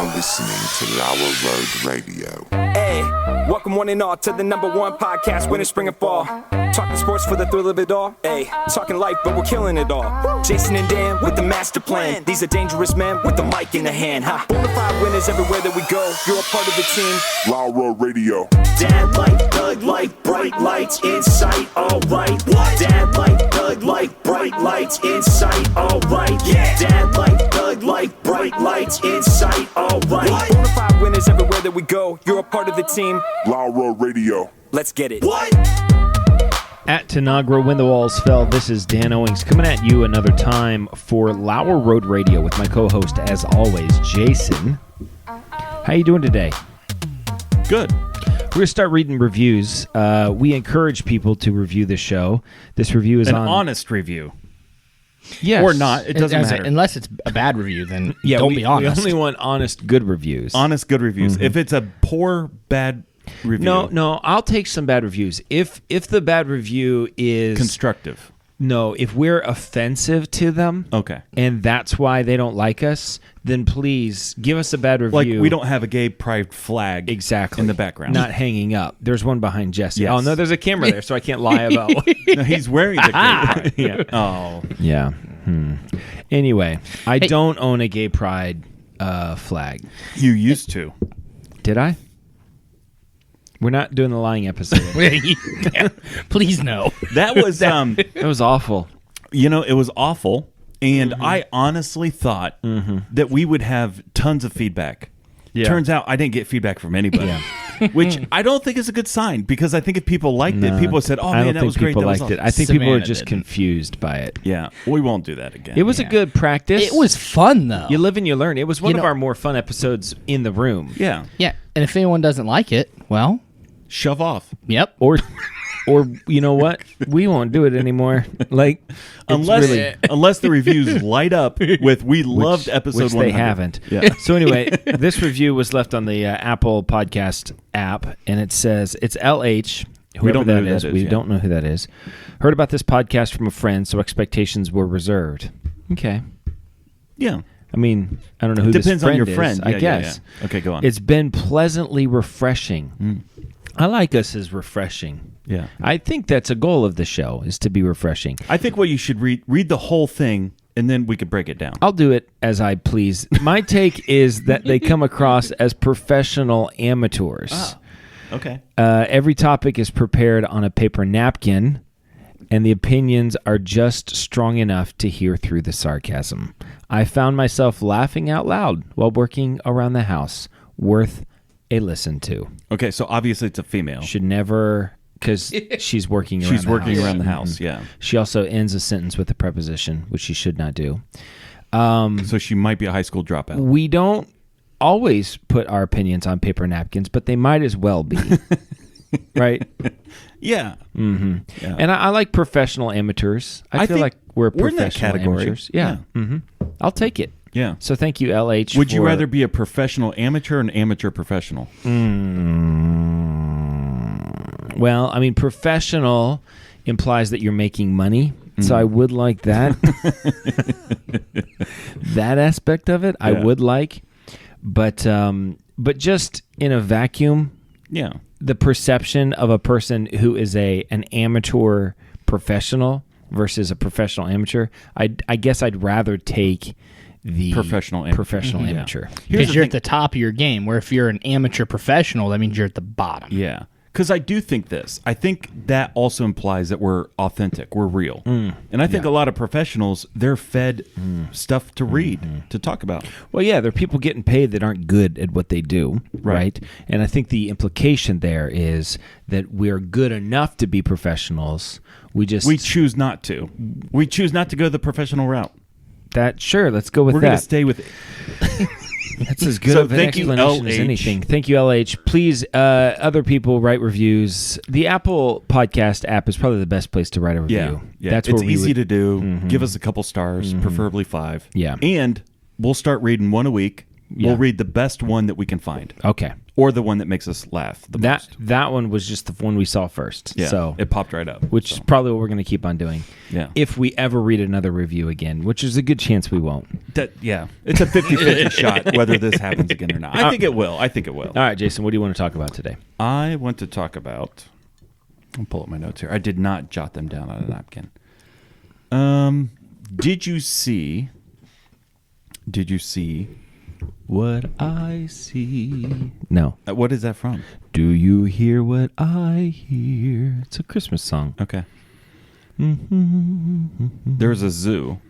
now listening to Lauer Road Radio. Hey, welcome one and all to the #1 podcast, winter, spring, and fall. Talking sports for the thrill of it all. Hey, talking life, but we're killing it all. Jason and Dan with the master plan. These are dangerous men with the mic in the hand. Ha. Bonafide winners everywhere that we go. You're a part of the team. Lauer Radio. Dad light, Doug light, bright lights in sight. All right. Dad light, Doug light, bright lights in sight. All right. Yeah. Dad light, Doug light, bright lights in sight. All right. Bonafide winners everywhere that we go. You're a part of the team. Lauer Radio. Let's get it. What? At Tanagra, when the walls fell, this is Dan Owings coming at you another time for Lauer Road Radio with my co-host, as always, Jason. How you doing today? Good. We're going to start reading reviews. We encourage people to review the show. This review is An on... honest review. Yes. Or not. It doesn't matter. Unless it's a bad review, then don't be honest. We only want honest, good reviews. Honest, good reviews. Mm-hmm. If it's a poor, bad review. No, I'll take some bad reviews. If the bad review is... constructive. No, if we're offensive to them, Okay. and that's why they don't like us, then please give us a bad review. Like, we don't have a gay pride flag exactly in the background. Not hanging up. There's one behind Jesse. Yes. Oh, no, there's a camera there, so I can't lie about No, he's wearing the gay pride. Yeah. Oh. Yeah. Anyway, I don't own a gay pride flag. You used to. Did I? We're not doing the lying episode. Please no. That was, It was awful. it was awful. And I honestly thought that we would have tons of feedback. Yeah. Turns out I didn't get feedback from anybody. Which I don't think is a good sign, because I think if people liked it, people said, "Oh man, that was great." People that was liked it. awesome. I think people were Savannah just didn't. confused by it. Yeah, we won't do that again. It was a good practice. It was fun, though. You live and you learn. It was one You of know- our more fun episodes in the room. Yeah. Yeah, and if anyone doesn't like it, well, Shove off. yep. Or you know what? We won't do it anymore. Like, Unless the reviews light up with "We loved episode which 100." they haven't. Yeah. So anyway, this review was left on the Apple Podcast app, and it says it's LH. Whoever don't know that who that is. is, We yeah. don't know who that is. Heard about this podcast from a friend, so expectations were reserved. Okay. Yeah. I mean, I don't know who this Depends on your is, friend. I Yeah, guess. yeah. Okay, go on. It's been pleasantly refreshing. I like us as refreshing. Yeah. I think that's a goal of the show, is to be refreshing. I think what you should read the whole thing, and then we could break it down. I'll do it as I please. My take is that they come across as professional amateurs. Okay. Every topic is prepared on a paper napkin, and the opinions are just strong enough to hear through the sarcasm. I found myself laughing out loud while working around the house. Worth a listen to. Okay, so obviously it's a female. Should never, because she's working around She's the working house. around the house, yeah. She also ends a sentence with a preposition, which she should not do. So she might be a high school dropout. We don't always put our opinions on paper napkins, but they might as well be. Right? Yeah. Mm-hmm. Yeah. And I like professional amateurs. I feel think like we're we're in that professional category. amateurs. Yeah. Mm-hmm. I'll take it. Yeah. So thank you, LH. Would you for- rather be a professional amateur or an amateur professional? Well, I mean, professional implies that you're making money. So I would like that. That aspect of it, I Yeah. would like. But just in a vacuum, Yeah. the perception of a person who is an amateur professional versus a professional amateur, I guess I'd rather take the Professional amateur. Because you're at the top of your game, where if you're an amateur professional, that means you're at the bottom. Yeah. Because I do think this. I think that also implies that we're authentic. We're real. And I think a lot of professionals, they're fed stuff to read, to talk about. Well, yeah, there are people getting paid that aren't good at what they do, right? And I think the implication there is that we're good enough to be professionals. We choose not to. We choose not to go the professional route. Sure, let's go with We're that. going to stay with That's as good So of an thank you, explanation as LH. anything. Thank you, LH. Please, other people write reviews. The Apple Podcast app is probably the best place to write a review. Yeah. That's it's where we easy would, to do. Give us a couple stars, preferably 5. Yeah. And we'll start reading one a week. Yeah. We'll read the best one that we can find. Okay. Or the one that makes us laugh the most. That one was just the one we saw first. Yeah. So it popped right up. which is probably what we're going to keep on doing. Yeah. If we ever read another review again, which is a good chance we won't. it's a 50-50 shot whether this happens again or not. I think it will. All right, Jason, what do you want to talk about today? I want to talk about. I'll pull up my notes here. I did not jot them down on a napkin. Did you see What I see. No. What is that from? Do you hear what I hear? It's a Christmas song. Okay. There's a zoo.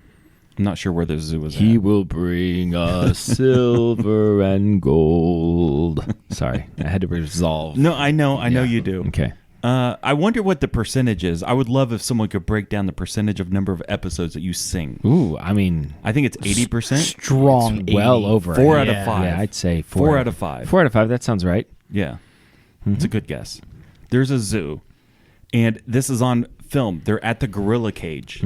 I'm not sure where the zoo is. He at. will bring us silver and gold. Sorry, I had to resolve. No, I know you do. Okay. I wonder what the percentage is. I would love if someone could break down the percentage of number of episodes that you sing. Ooh, I mean, I think it's 80%. Strong. well 80. over 4 out Yeah. of 5. Yeah, I'd say 4 out of 5. 4 out of 5. That sounds right. Yeah. It's a good guess. There's a zoo, and this is on film. They're at the gorilla cage.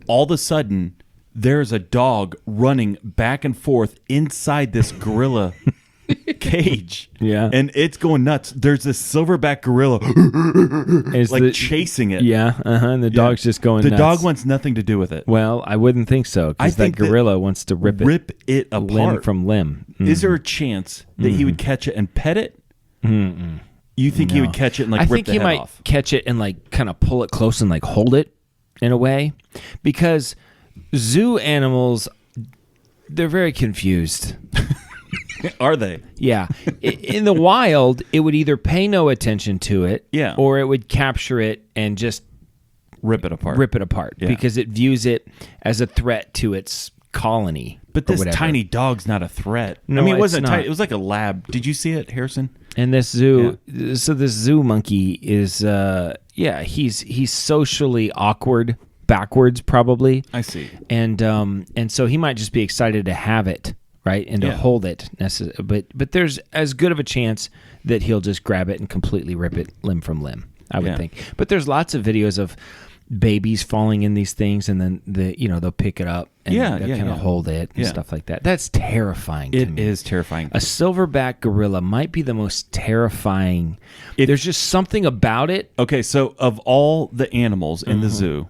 All of a sudden, there's a dog running back and forth inside this gorilla cage. Yeah. And it's going nuts. There's this silverback gorilla Is like chasing it. Yeah, and the dog's just going The nuts. dog wants nothing to do with it. Well, I wouldn't think so, I because that think that gorilla wants to rip it apart. limb from limb. Is there a chance that he would catch it and pet it? You think he would catch it and like I rip think the he head might off? catch it and like kind of pull it close and like hold it in a way, because zoo animals, they're very confused. Are they? Yeah. In the wild, it would either pay no attention to it, Yeah. or it would capture it and just Rip it apart. yeah. Because it views it as a threat to its colony. But or this whatever. tiny dog's not a threat. No, I mean, it it's wasn't not. tiny. It was like a lab. Did you see it, Harrison? And this zoo, so this zoo monkey is, he's socially awkward, backwards probably. I see. And so he might just be excited to have it, right, and to hold it. But there's as good of a chance that he'll just grab it and completely rip it limb from limb, I would think. But there's lots of videos of babies falling in these things, and then they'll pick it up and they'll kind of hold it and stuff like that. That's terrifying to me. It is terrifying. A silverback gorilla might be the most terrifying. There's just something about it. Okay, so of all the animals in the zoo,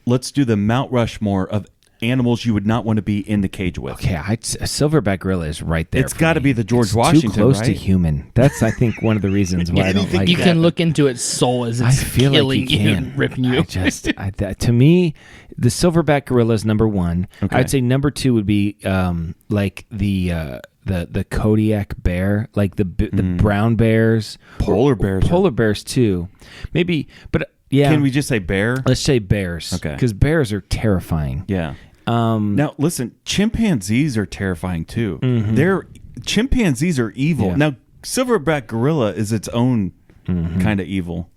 let's do the Mount Rushmore of animals you would not want to be in the cage with. Okay, a silverback gorilla is right there. It's got to be the George It's Washington, too close right? to human. That's, I think, one of the reasons why I don't like You that. can look into its soul as I it's feel killing like you you can. and ripping you. To me, the silverback gorilla is number one. Okay. I'd say number two would be like the Kodiak bear, like the brown bears, Polar bears. polar bears too, maybe. But yeah, Can we just say bear? let's say bears, Okay. because bears are terrifying. Yeah. Now, listen, chimpanzees are terrifying too. Chimpanzees are evil. Yeah. Now, silverback gorilla is its own kind of evil.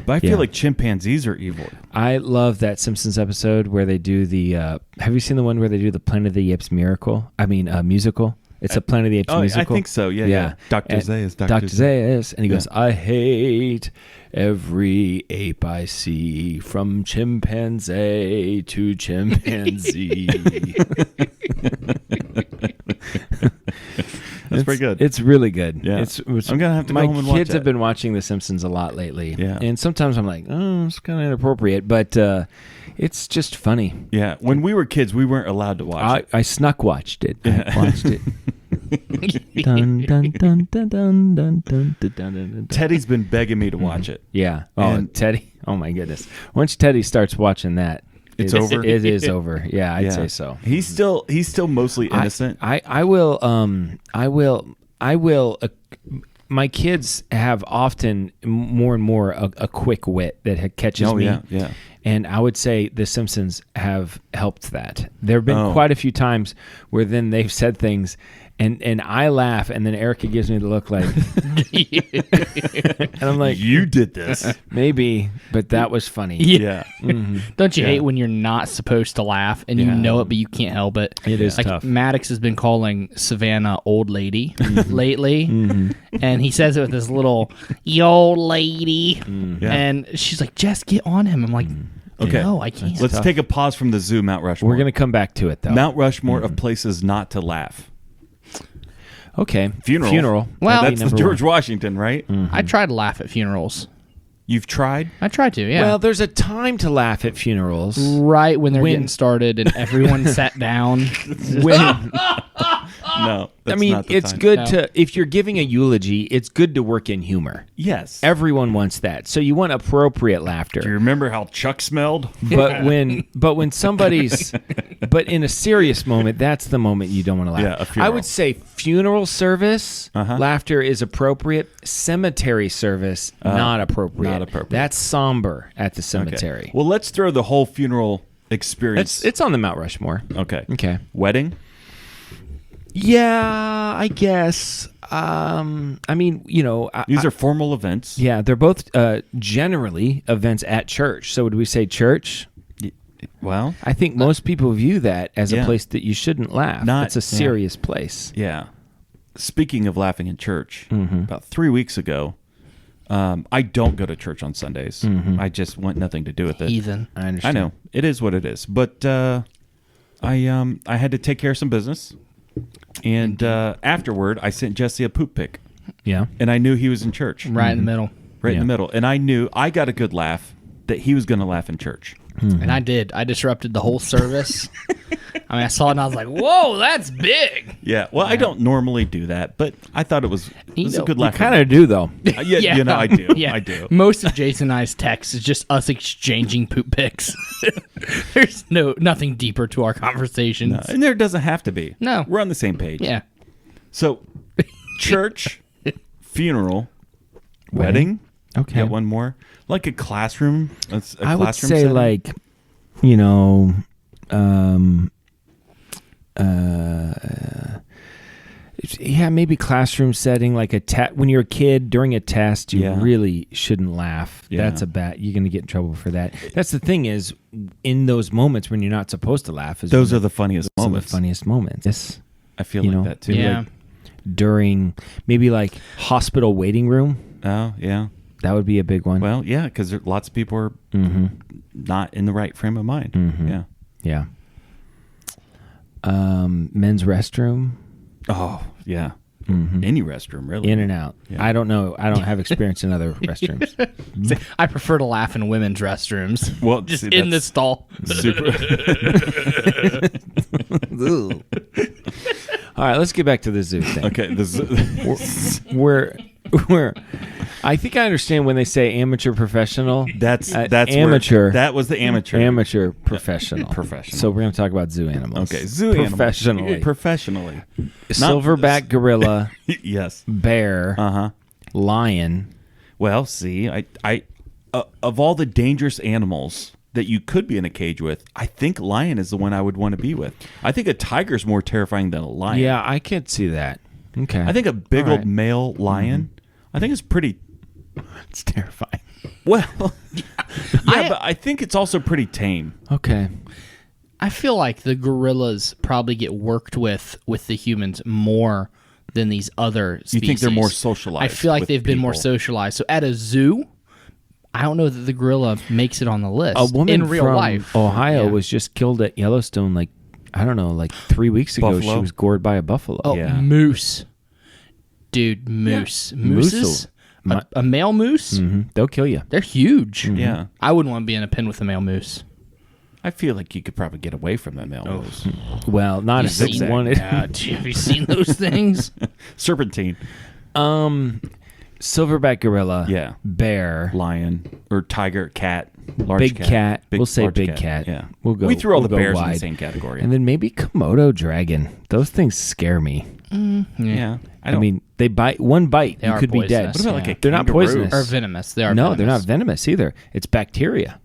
But I feel Yeah. like chimpanzees are evil. I love that Simpsons episode where they do the. Have you seen the one where they do the Planet of the Apes musical? It's a Planet of the Apes Oh, musical. I think so. Yeah. Dr. And Zaius. Dr. Zaius. And he goes, I hate every ape I see, from chimpanzee to chimpanzee. That's pretty good. It's really good. Yeah. It's I'm gonna have to go my home and watch kids have it. been watching The Simpsons a lot lately. Yeah. And sometimes I'm like, oh, it's kind of inappropriate, but it's just funny. Yeah. When we were kids, we weren't allowed to watch it. I snuck watched it. I watched it. Dun, dun, dun, dun, dun, dun, dun, dun, dun. Teddy's been begging me to watch it. Yeah. Oh, And- Teddy. Oh my goodness. Once Teddy starts watching that, It's over? It is over. Yeah, I'd Yeah. say so. He's still mostly innocent. I will. My kids have often more and more a quick wit that catches me. Yeah. And I would say The Simpsons have helped that. There have been Oh. quite a few times where then they've said things, and I laugh, and then Erica gives me the look like, and I'm like, You did this. maybe, but that was funny. Yeah. Don't you hate when you're not supposed to laugh and you Yeah. know it, but you can't help it? It is like tough. Maddox has been calling Savannah old lady lately, and he says it with this little "yo old lady," Yeah. and she's like, "Just get on him." I'm like, Okay. "No, I can't." Let's take a pause from the zoo, Mount Rushmore. We're gonna come back to it though. Mount Rushmore of places not to laugh. Okay. Funeral. Well, that's the number George Washington, right? I try to laugh at funerals. You've tried? I try to, yeah. Well, there's a time to laugh at funerals. Right when they're getting started and everyone sat down. When No. That's I mean, not the it's time. good No. to, if you're giving a eulogy, it's good to work in humor. Yes. Everyone wants that. So you want appropriate Do you laughter. remember how Chuck smelled? But when somebody's but in a serious moment, that's the moment you don't want to laugh. Yeah, a funeral. I would say funeral service, Uh-huh. laughter is appropriate. Cemetery service, not appropriate. not appropriate. That's somber at the Okay. cemetery. Well, let's throw the whole funeral experience. It's on the Mount Rushmore. okay. Okay. Wedding? Yeah, I guess. I mean, These are formal events. yeah, they're both generally events at church. So would we say church? Well, I think most people view that as a Yeah. place that you shouldn't laugh. Not- It's a yeah. serious place. yeah. Speaking of laughing in church, Mm-hmm. about 3 weeks ago, I don't go to church on Sundays. Mm-hmm. I just want nothing to do with it. Heathen. I I understand. know it is what it is, but I had to take care of some business, and afterward, I sent Jesse a poop pic, Yeah. and I knew he was in church, Right in the middle. right in Yeah. the middle, and I knew I got a good laugh that he was going to laugh in church. And I did. I disrupted the whole service. I mean, I saw it and I was like, whoa, that's big. Yeah, well, I don't normally do that, but I thought it was a good You laugh. kind of do though. Yeah, I do. Yeah. I do. Most of Jason and I's texts is just us exchanging poop pics. There's nothing deeper to our conversations. And there doesn't have to be. No. We're on the same page. Yeah. So, church, funeral, wedding. Okay. Got one more. Like a classroom. I would say setting. like, yeah, maybe classroom setting, like when you're a kid during a test, you Yeah. really shouldn't laugh. Yeah. That's you're going to get in trouble for that. That's the thing is, in those moments when you're not supposed to laugh, Those are the funniest some of moments. the funniest moments. Yes. I feel you like know, that too. Yeah. Like, During maybe like hospital waiting room, oh, yeah. that would be a big one. Well, yeah, because lots of people are not in the right frame of mind. Yeah. Yeah. Men's restroom, Oh, yeah. Any restroom, really. in and out. Yeah. I don't know. I don't have experience in other restrooms. I prefer to laugh in women's restrooms. Well, Just see, in the that's stall. super. All right, let's get back to the zoo thing. Okay. We're I think I understand when they say amateur professional. That's amateur. That was the amateur. Amateur professional. Professional. So we're going to talk about zoo animals. Okay, zoo animals. professionally. Professionally. Silverback gorilla, Yes. bear, Uh-huh. lion. Well, see, I of all the dangerous animals that you could be in a cage with, I think lion is the one I would want to be with. I think a tiger's more terrifying than a lion. Yeah, I could see that. Okay. I think a big All old right. male lion, I think it's pretty it's terrifying. well. Yeah, but I think it's also pretty tame. Okay. I feel like the gorillas probably get worked with the humans more than these other species. You think they're more socialized? I feel like with they've been more people? socialized. So at a zoo, I don't know that the gorilla makes it on the list. A woman in real from life. Ohio Yeah. was just killed at Yellowstone like 3 weeks ago. Buffalo? She was gored by a buffalo. Oh, Yeah. moose. Dude, moose. Moose Mooses? will- A male moose? They'll kill you. They're huge. Yeah. I wouldn't want to be in a pen with a male moose. I feel like you could probably get away from them animals. Well, not if you zigzag. wanted. Have you seen those things? Serpentine, Silverback gorilla. Yeah. Bear. lion, or tiger, cat, large Big cat. We'll say large big cat. Yeah. We'll go. We threw all we'll the go bears in wide. the same category. And then maybe Komodo dragon. Those things scare me. yeah. I mean, they bite. One bite, They you are could be dead. poisonous. What about like a They're not kangaroo? poisonous. Or venomous. They are No, venomous. they're not venomous either. It's bacteria.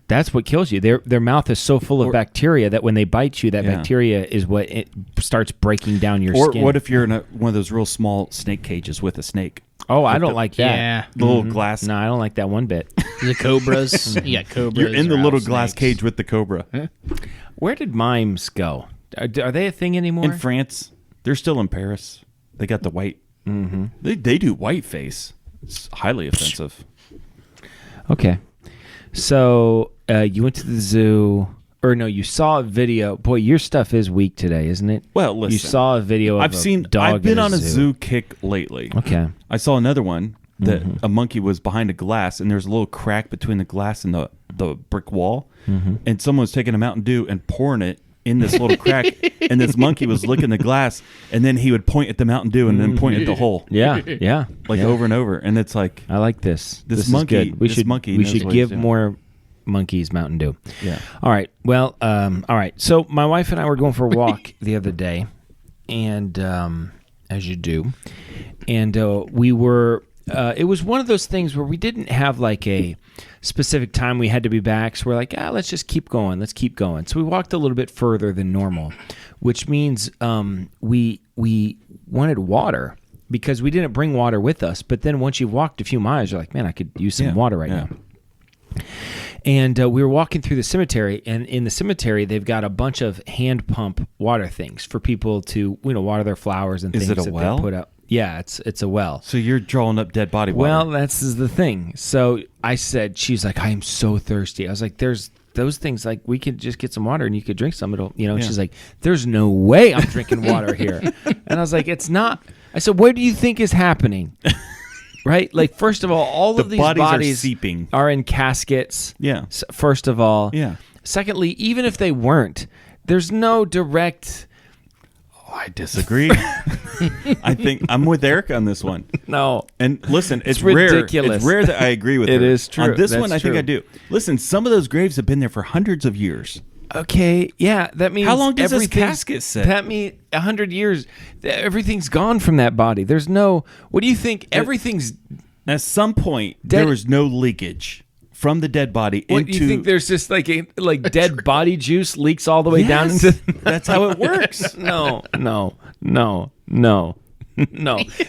That's what kills you. Their mouth is so full of bacteria that when they bite you, that Yeah. bacteria is what it starts breaking down your Or skin. what if you're in one of those real small snake cages with a snake? Oh, I don't like that. Yeah. The little glass. No, I don't like that one bit. The cobras. You got cobras. You're in the or little rattlesnakes. glass cage with the cobra. Where did mimes go? Are they a thing anymore? In France, they're still in Paris. They got the white. Mm-hmm. They do white face. It's highly offensive. Okay. So you went to the zoo, or no? You saw a video. Boy, your stuff is weak today, isn't it? Well, listen. You saw a video. Of I've a seen. dog I've been in on a zoo kick lately. Okay. I saw another one that a monkey was behind a glass, and there's a little crack between the glass and the brick wall, and someone was taking a Mountain Dew and pouring it in this little crack, and this monkey was licking the glass, and then he would point at the Mountain Dew and then point at the hole. Yeah. Over and over. And it's like, I like this. This This monkey- is good. We this should monkey we knows should what he's give doing. more monkeys Mountain Dew. Yeah. All right. Well, all right. So my wife and I were going for a walk the other day, and as you do, and we were. It was one of those things where we didn't have like a specific time we had to be back. So we're like, let's just keep going. Let's keep going. So we walked a little bit further than normal, which means we wanted water because we didn't bring water with us. But then once you've walked a few miles, you're like, man, I could use some water right now. And we were walking through the cemetery, and in the cemetery, they've got a bunch of hand pump water things for people to, water their flowers and Is things it a that well? they put out. Yeah, it's a well. So you're drawing up dead body water. Well, that's the thing. So I said, she's like, I am so thirsty. I was like, there's those things, like we could just get some water and you could drink some. It'll, She's like, there's no way I'm drinking water here. And I was like, it's not. I said, what do you think is happening? Right? Like, first of all of these bodies are seeping. are in caskets. Yeah. First of all. Yeah. Secondly, even if they weren't, there's no direct. I disagree. I think I'm with Eric on this one. No. And listen, it's ridiculous. rare. It's rare that I agree with It her. is true. On this That's one, I think true. I do. Listen, some of those graves have been there for hundreds of years. Okay, yeah, that means How long does this everything's- casket sit? That means 100 years. Everything's gone from that body. There's no. What do you think? Everything's. At some point, Dead- there was no leakage from the dead body What into. do you think? There's just like dead body juice leaks all the way down Yes, into. that's how it works. No.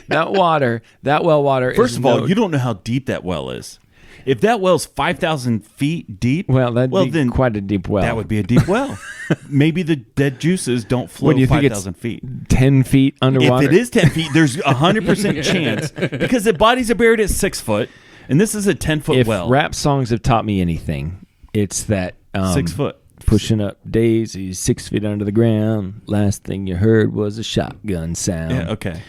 That water, that well water. First is of all, no- you don't know how deep that well is. If that well's 5,000 feet deep, That'd be then quite a deep well. that would be a deep well. Maybe the dead juices don't flow What do you think? It's 5,000 feet. 10 feet underwater. If it is 10 feet, there's 100% chance because the bodies are buried at 6 foot, and this is a 10-foot if well. rap songs have taught me anything, it's that 6 foot. pushing up daisies 6 feet under the ground. Last thing you heard was a shotgun sound. Yeah, okay.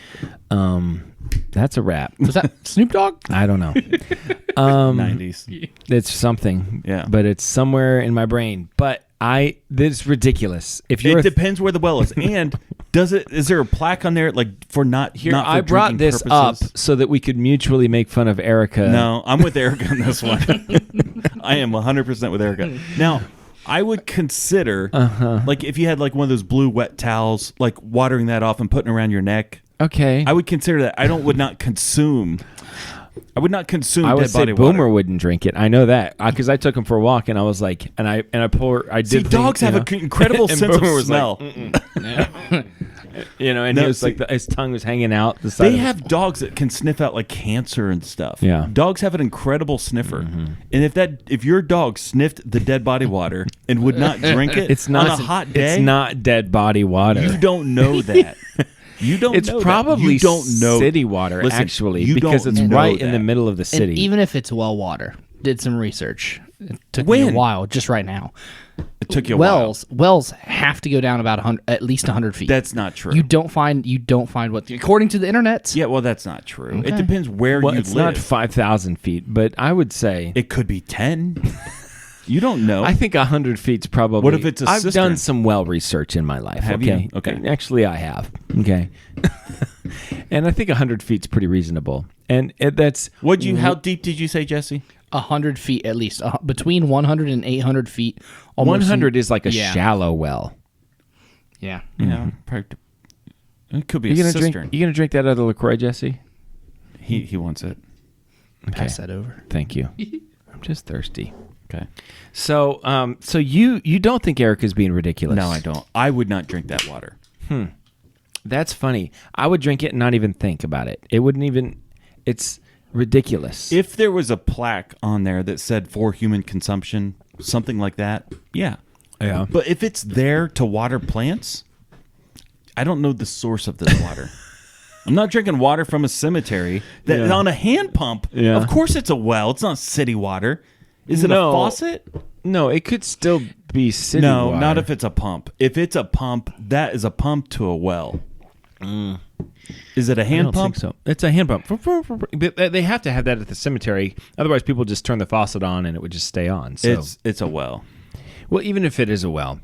That's a rap. Was that Snoop Dogg? I don't know. 90s. It's something. Yeah. But it's somewhere in my brain. But this is ridiculous. If you're It depends where the well is. And is there a plaque on there like for not here, not for I brought drinking this purposes? up so that we could mutually make fun of Erica. No, I'm with Erica on this one. I am 100% with Erica. Now, I would consider like if you had like one of those blue wet towels, like watering that off and putting around your neck. Okay. I would consider that. I would not consume I would dead say body Boomer water. wouldn't drink it. I know that because I took him for a walk and I was like, I did. See, dogs have an incredible and sense of Boomer was smell. and he No, was see- like his tongue was hanging out the side. They of have dogs that can sniff out like cancer and stuff. Yeah. Dogs have an incredible sniffer. And if your dog sniffed the dead body water and would not drink it It's not on a hot day, It's not dead body water. you don't know that. You don't It's know probably that. You don't know city water Listen, actually you because don't it's know right in the that. middle of the city. And even if it's well water, did some research. It took me When? a while, just right now. It took you a while. Wells have to go down about at least 100 feet. That's not true. You don't find what according to the internet. Yeah, well, that's not true. It Okay. depends where well, you it's live. not 5,000 feet, but I would say It could be 10. You don't know. I think 100 feet's probably. What if it's a I've cistern? done some well research in my life. Have okay, you? Okay. Actually, I have. Okay, and I think 100 feet's pretty reasonable. And that's How deep did you say, Jesse? 100 feet at least, between 100 and 800 feet. Almost 100 is like a yeah. shallow well. Yeah. Yeah, probably. It could be You a gonna cistern. drink? You gonna drink that other LaCroix, Jesse? He wants it. Pass that over. Thank you. I'm just thirsty. Okay. So, so you don't think Erica's being ridiculous? No, I don't. I would not drink that water. That's funny. I would drink it and not even think about it. It wouldn't even. It's ridiculous. If there was a plaque on there that said for human consumption, something like that, yeah. Yeah. But if it's there to water plants, I don't know the source of this water. I'm not drinking water from a cemetery that Yeah. on a hand pump. Yeah. Of course it's a well. It's not city water. Is it a faucet? No, it could still be city No, water. not if it's a pump. If it's a pump, that is a pump to a well. Is it a I hand don't pump? think so. It's a hand pump. But they have to have that at the cemetery. Otherwise, people just turn the faucet on and it would just stay on. So, It's a well. well, even if it is a well,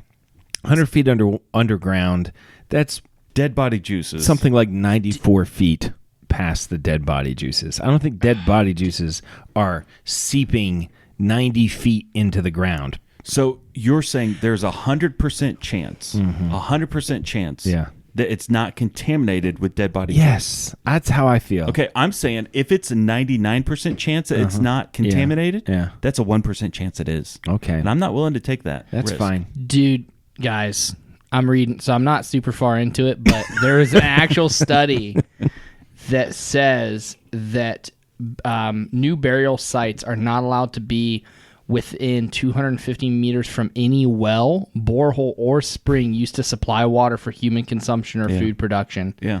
100 feet underground, that's Dead body juices. something like 94 feet past the dead body juices. I don't think dead body juices are seeping 90 feet into the ground. So you're saying there's 100% chance, 100% chance Yeah. that it's not contaminated with dead body juice. Yes, that's how I feel. Okay, I'm saying if it's a 99% chance that it's not contaminated, Yeah. that's a 1% chance it is. Okay. And I'm not willing to take that That's risk. fine. Dude, guys, I'm reading, so I'm not super far into it, but there is an actual study that says that new burial sites are not allowed to be within 250 meters from any well, borehole, or spring used to supply water for human consumption or food production. Yeah.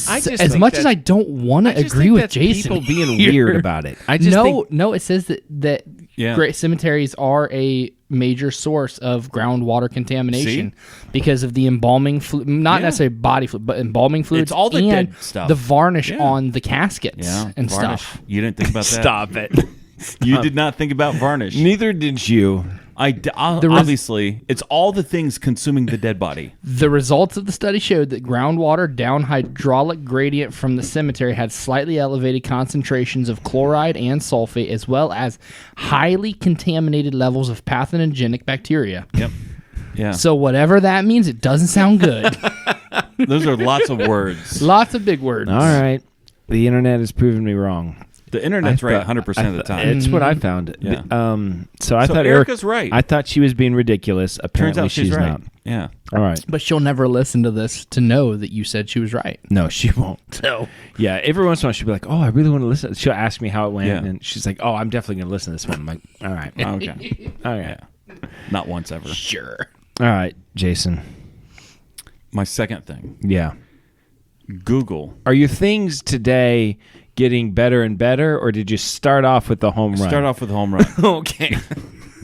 I just As think much that- as I don't want to I just agree think with that's Jason, people being here. weird about it. I just think No, it says that Yeah. great cemeteries are a major source of groundwater contamination because of the embalming fluid, not Yeah. necessarily body fluid, but embalming fluids. It's all the and dead stuff. the varnish Yeah. on the caskets Yeah. and Varnish. stuff. You didn't think about that? stop it. You did not think about varnish. Neither did you. Obviously, it's all the things consuming the dead body. The results of the study showed that groundwater down hydraulic gradient from the cemetery had slightly elevated concentrations of chloride and sulfate, as well as highly contaminated levels of pathogenic bacteria. Yep. Yeah. So whatever that means, it doesn't sound good. Those are lots of words. Lots of big words. All right. The internet has proven me wrong. The internet's right thought- 100% of the time. It's what I found. Yeah. So I So thought Erica's right. I thought she was being ridiculous. Turns Apparently out she's right. not. Yeah. All right. But she'll never listen to this to know that you said she was right. No, she won't. So Yeah, every once in a while she'll be like, "Oh, I really want to listen." She'll ask me how it went, Yeah. and she's like, "Oh, I'm definitely going to listen to this one." I'm like, "All right, Okay. all right, Not once ever. sure. all right." Jason, My second thing, yeah, Google. are your things today getting better and better, or did you start off with the home run? Start off with a home run. Okay,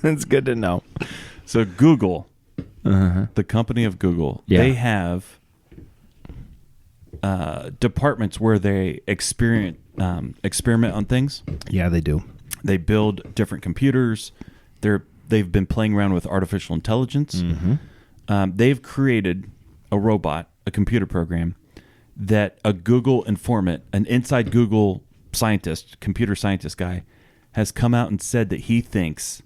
that's good to know. So Google, the company of Google, Yeah. they have departments where they experiment on things. Yeah, they do. They build different computers. They've been playing around with artificial intelligence. They've created a robot, a computer program that a Google informant, an inside Google scientist, computer scientist guy, has come out and said that he thinks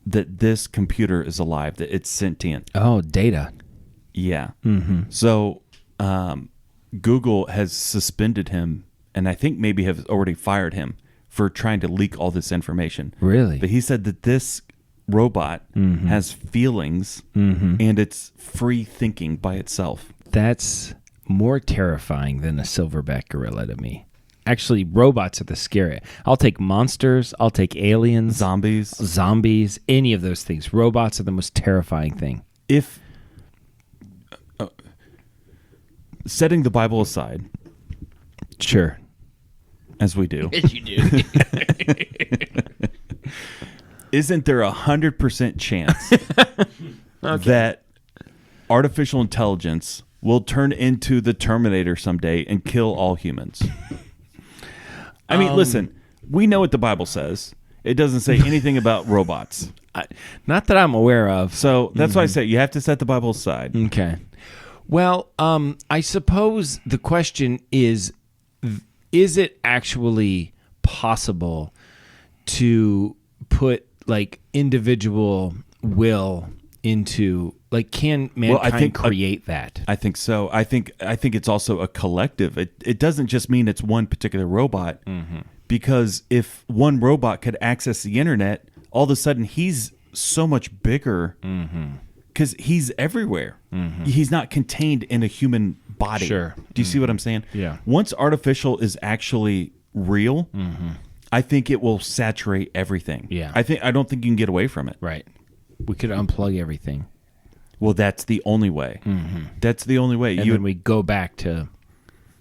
that this computer is alive, that it's sentient. Oh, data. Yeah. So Google has suspended him, and I think maybe have already fired him for trying to leak all this information. Really? But he said that this robot has feelings and it's free thinking by itself. That's more terrifying than a silverback gorilla to me. Actually, robots are the scary. I'll take monsters. I'll take aliens, zombies, any of those things. Robots are the most terrifying thing. If setting the Bible aside, Sure. as we do, Yes, you do. isn't there 100% chance that artificial intelligence will turn into the Terminator someday and kill all humans? I mean, listen, we know what the Bible says. It doesn't say anything about robots. Not that I'm aware of. So that's why I say you have to set the Bible aside. Okay. Well, I suppose the question is it actually possible to put like individual will into, like, can mankind create that? I think so. I think it's also a collective. It doesn't just mean it's one particular robot, because if one robot could access the internet, all of a sudden he's so much bigger because he's everywhere. He's not contained in a human body. Sure. Do you see what I'm saying? Yeah. Once artificial is actually real, I think it will saturate everything. Yeah. I don't think you can get away from it. Right. We could unplug everything. Well, that's the only way. That's the only way. And then we go back to...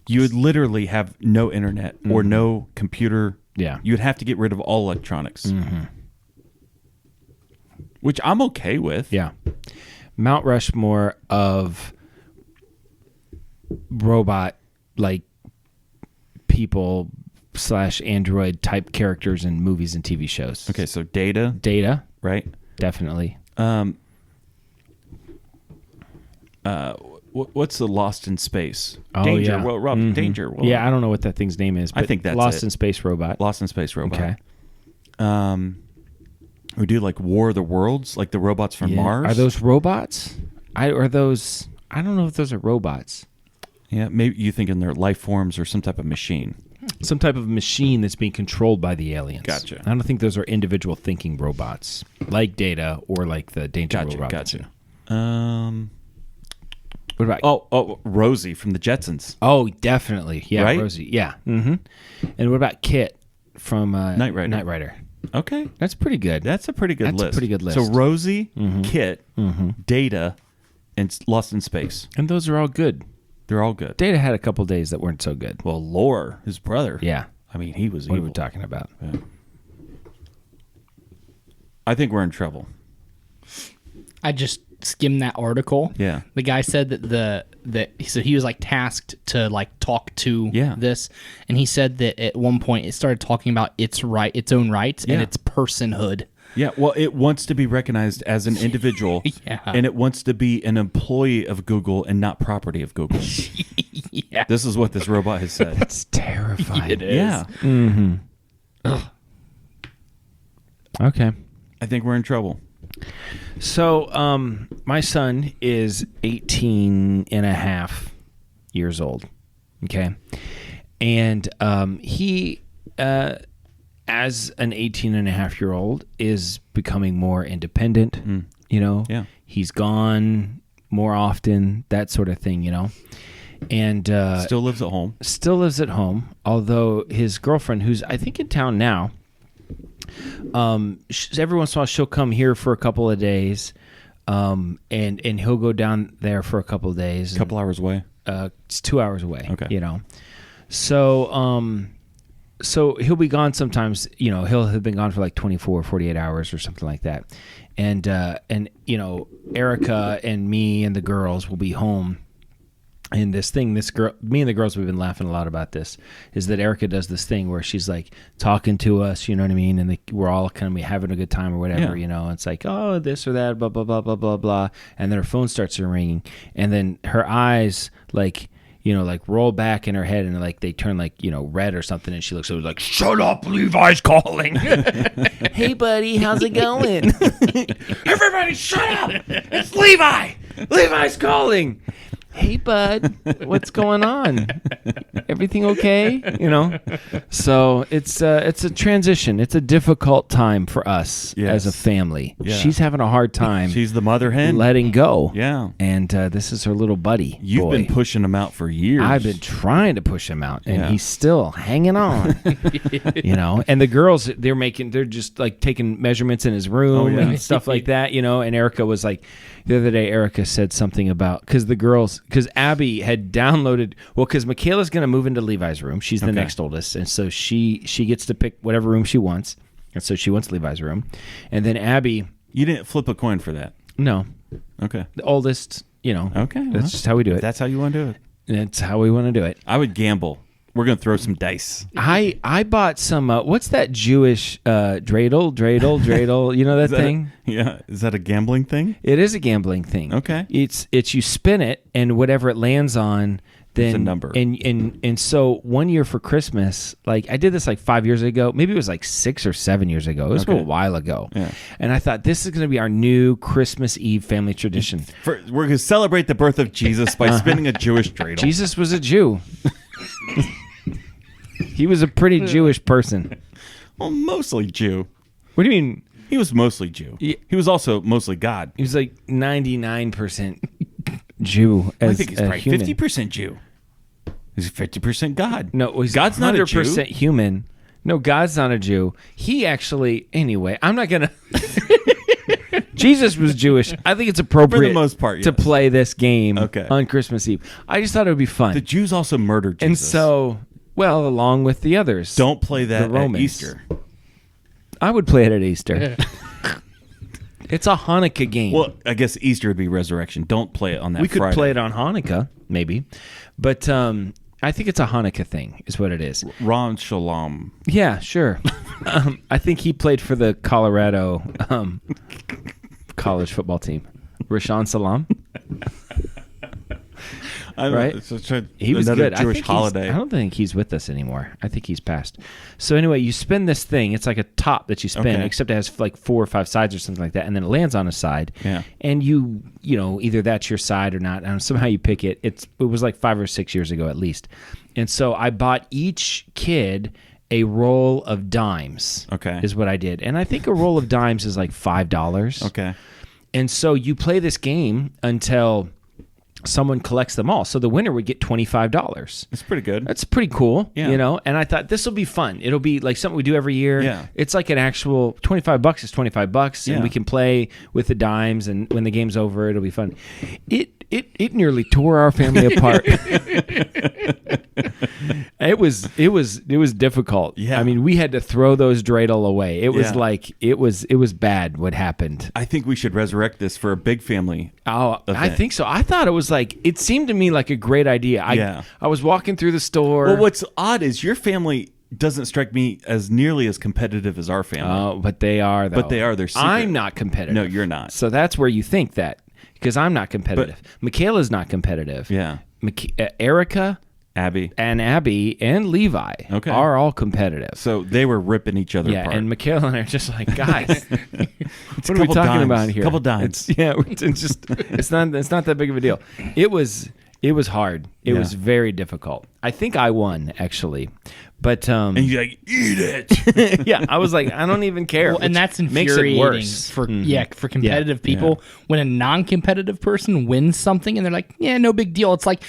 You would literally have no internet or no computer. Yeah. You would have to get rid of all electronics. Which I'm okay with. Yeah. Mount Rushmore of robot like people / android type characters in movies and TV shows. Okay, so Data, right? Definitely. What's the Lost in Space? Oh, Danger, yeah. Will Rob, Danger. Will. Yeah, I don't know what that thing's name is. I But think that's Lost it. in Space robot. Lost in Space robot. Okay. We do like War of the Worlds, like the robots from Yeah. Mars. Are those robots? I don't know if those are robots. Yeah, maybe you thinking they're life forms or some type of machine. Some type of machine that's being controlled by the aliens. Gotcha. I don't think those are individual thinking robots like Data or like the Danger robot. Gotcha. What about? Oh, Rosie from the Jetsons. Oh, definitely. Yeah, Right? Rosie. Yeah. Mm-hmm. And what about Kit from Knight Rider. Knight Rider. Okay, That's pretty good. that's a pretty good That's a list. pretty good list. So Rosie, Kit, Data, and Lost in Space. And those are all good. They're all good. Data had a couple days that weren't so good. Well, Lauer, his brother. Yeah. I mean, he was What evil. are we talking about? Yeah. I think we're in trouble. I just skimmed that article. Yeah. The guy said so he was like tasked to like talk to Yeah. this, and he said that at one point it started talking about its own rights Yeah. and its personhood. Yeah, well, it wants to be recognized as an individual, Yeah. and it wants to be an employee of Google and not property of Google. Yeah. This is what this robot has said. It's terrifying. It is. Yeah, Okay. I think we're in trouble. So, my son is 18 and a half years old. Okay. And he, as an 18 and a half year old, is becoming more independent. You know, Yeah. he's gone more often, that sort of thing, you know. And Still lives at home. still lives at home, although his girlfriend, who's I think in town now, every once in a while she'll come here for a couple of days, and he'll go down there for a couple of days. A couple hours away. It's 2 hours away. Okay. You know, so he'll be gone sometimes. You know, he'll have been gone for like 24, 48 hours or something like that, and you know, Erica and me and the girls will be home. And me and the girls, we've been laughing a lot about this, is that Erica does this thing where she's like talking to us, you know what I mean? And we're all kind of having a good time or whatever, Yeah. you know? It's like, oh, this or that, blah, blah, blah, blah, blah, blah. And then her phone starts ringing. And then her eyes, like, you know, like roll back in her head and like they turn like, you know, red or something. And she looks over like, shut up, Levi's calling. Hey, buddy, how's it going? Everybody shut up. It's Levi. Levi's calling. Hey, bud, what's going on? Everything okay? You know? So it's a transition. It's a difficult time for us Yes. as a family. Yeah. She's having a hard time She's the mother hen. letting go. Yeah. And this is her little buddy. You've boy. been pushing him out for years. I've been trying to push him out, and Yeah. he's still hanging on. You know, and the girls, they're just like taking measurements in his room Oh, yeah. and stuff like that. You know, and Erica was like, the other day, Erica said something about because Abby had downloaded. Well, because Michaela's going to move into Levi's room. She's the Okay. next oldest, and so she gets to pick whatever room she wants, and so she wants Levi's room, and then Abby, You didn't flip a coin for that. no, Okay. the oldest. You know, Okay. that's well, just how we do it. That's how you want to do it. That's how we want to do it. I would gamble. We're going to throw some dice. I bought some. What's that Jewish dreidel? You know that Is that thing? Yeah. Is that a gambling thing? It is a gambling thing. Okay. It's you spin it and whatever it lands on, then It's a number. And so one year for Christmas, like I did this like 5 years ago. Maybe it was like 6 or 7 years ago. It was Okay. a while ago. Yeah. And I thought this is going to be our new Christmas Eve family tradition. We're going to celebrate the birth of Jesus by spinning a Jewish dreidel. Jesus was a Jew. He was a pretty Jewish person. Well, mostly Jew. What do you mean? He was mostly Jew. Yeah. He was also mostly God. He was like 99% Jew as I think he's a probably human. 50% Jew. He's 50% God. No, he's God's not a 100% Jew. human. No, God's not a Jew. He actually, anyway, I'm not going to. Jesus was Jewish. I think it's appropriate For the most part, to yes. play this game Okay. on Christmas Eve. I just thought it would be fun. The Jews also murdered Jesus. And so, well, along with the others. Don't play that the at Romans. Easter. I would play it at Easter. It's a Hanukkah game. Well, I guess Easter would be resurrection. Don't play it on that we could Friday. play it on Hanukkah, maybe. But I think it's a Hanukkah thing, is what it is. Ron Shalom. Yeah, sure. I think he played for the Colorado college football team. Rashawn Salam. Right? He was another good. Jewish I think holiday. I don't think he's with us anymore. I think he's passed. So anyway, you spin this thing. It's like a top that you spin, Okay. except it has like 4 or 5 sides or something like that, and then it lands on a side. Yeah. And you know, either that's your side or not. And somehow you pick it. It was like 5 or 6 years ago at least. And so I bought each kid a roll of dimes. Okay. Is what I did. And I think a roll of dimes is like $5. Okay. And so you play this game until someone collects them all. So the winner would get $25. It's pretty good. That's pretty cool, Yeah. you know? And I thought this will be fun. It'll be like something we do every year. Yeah. It's like an actual $25 is $25 Yeah. and we can play with the dimes, and when the game's over, it'll be fun. It nearly tore our family apart. It was difficult. Yeah. I mean, we had to throw those dreidel away. It was Yeah. like it was bad what happened. I think we should resurrect this for a big family. Oh, I event. think so. I thought it was like, it seemed to me like a great idea. Yeah. I was walking through the store. Well, what's odd is your family doesn't strike me as nearly as competitive as our family. Oh, but they are, though. But they are. They're secret. I'm not competitive. No, you're not. So that's where you think that, because I'm not competitive. Michaela's not competitive. Yeah. Erica Abby. and Abby and Levi Okay. are all competitive. So they were ripping each other Yeah, apart. and Michaela and I are just like, guys, what are we couple talking dimes. about here? Couple dimes. It's not that big of a deal. It was hard. It Yeah. was very difficult. I think I won, actually. But and you're like, eat it. yeah, I was like, I don't even care. Well, and which that's makes it infuriating worse. for Mhm. for competitive people. When a non-competitive person wins something and they're like, "Yeah, no big deal." It's like,